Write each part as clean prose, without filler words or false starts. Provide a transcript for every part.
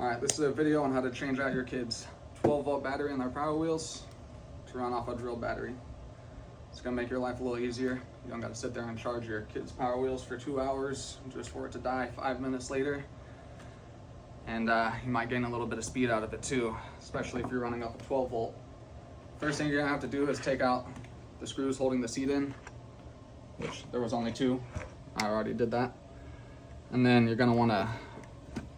Alright, this is a video on how to change out your kid's 12-volt battery in their Power Wheels to run off a drill battery. It's going to make your life a little easier. You don't got to sit there and charge your kid's Power Wheels for 2 hours just for it to die 5 minutes later. And you might gain a little bit of speed out of it too, especially if you're running off a 12-volt. First thing you're going to have to do is take out the screws holding the seat in, which there was only 2. I already did that. And then you're going to want to,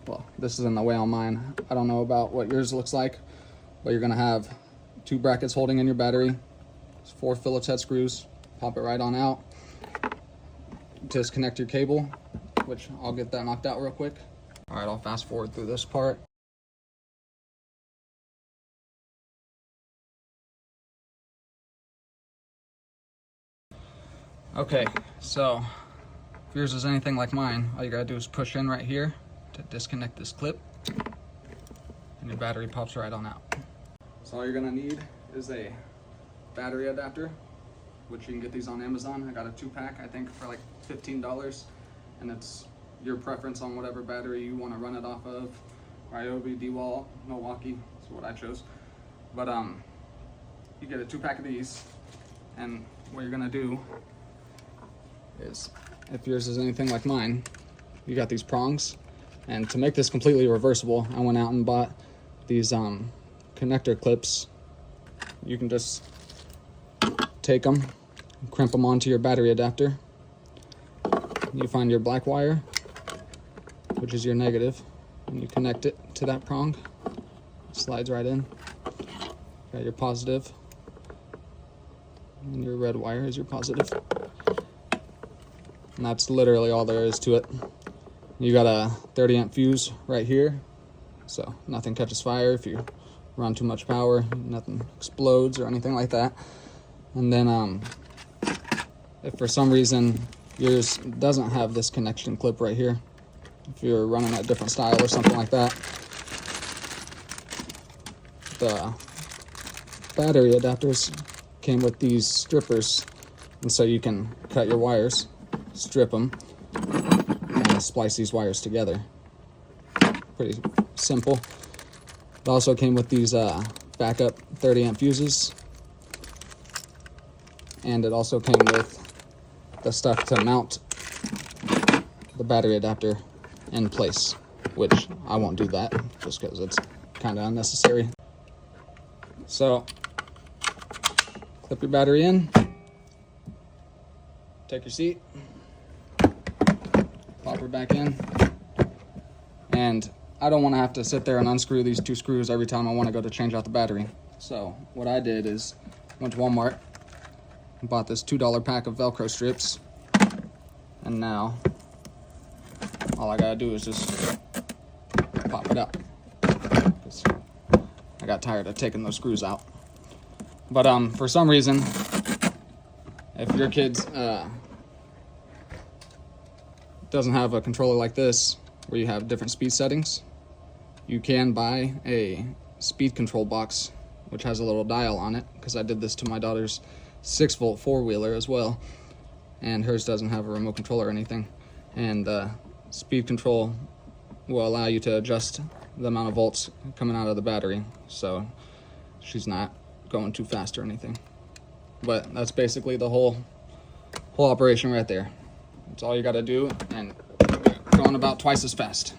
well, this is in the way on mine. I don't know about what yours looks like, but you're going to have 2 brackets holding in your battery. 4 Phillips head screws. Pop it right on out. Disconnect your cable, which I'll get that knocked out real quick. All right, I'll fast forward through this part. Okay, so if yours is anything like mine, all you gotta do is push in right here to disconnect this clip, and your battery pops right on out. So all you're gonna need is a battery adapter, which you can get these on Amazon. I got a 2-pack, I think, for like $15, and it's your preference on whatever battery you want to run it off of. Ryobi, DeWalt, Milwaukee is what I chose. But you get a 2-pack of these, and what you're gonna do is, if yours is anything like mine, you got these prongs, and to make this completely reversible, I went out and bought these connector clips. You can just take them, crimp them onto your battery adapter. You find your black wire, which is your negative, and you connect it to that prong. It slides right in. Got your positive, and your red wire is your positive. And that's literally all there is to it. You got a 30 amp fuse right here, so nothing catches fire if you run too much power, nothing explodes or anything like that. And then if for some reason yours doesn't have this connection clip right here, if you're running a different style or something like that, the battery adapters came with these strippers, and so you can cut your wires, strip them, and splice these wires together. Pretty simple. It also came with these backup 30 amp fuses, and it also came with the stuff to mount the battery adapter in place, which I won't do that just because it's kind of unnecessary. So clip your battery in, take your seat, pop her back in, and I don't want to have to sit there and unscrew these 2 screws every time I want to go to change out the battery. So what I did is went to Walmart and bought this $2 pack of Velcro strips, and now all I gotta do is just pop it up. I got tired of taking those screws out. But for some reason, if your kid's doesn't have a controller like this where you have different speed settings, you can buy a speed control box which has a little dial on it, because I did this to my daughter's 6-volt 4-wheeler as well, and hers doesn't have a remote control or anything. And speed control will allow you to adjust the amount of volts coming out of the battery, so she's not going too fast or anything. But that's basically the whole operation right there. That's all you got to do, and going about twice as fast.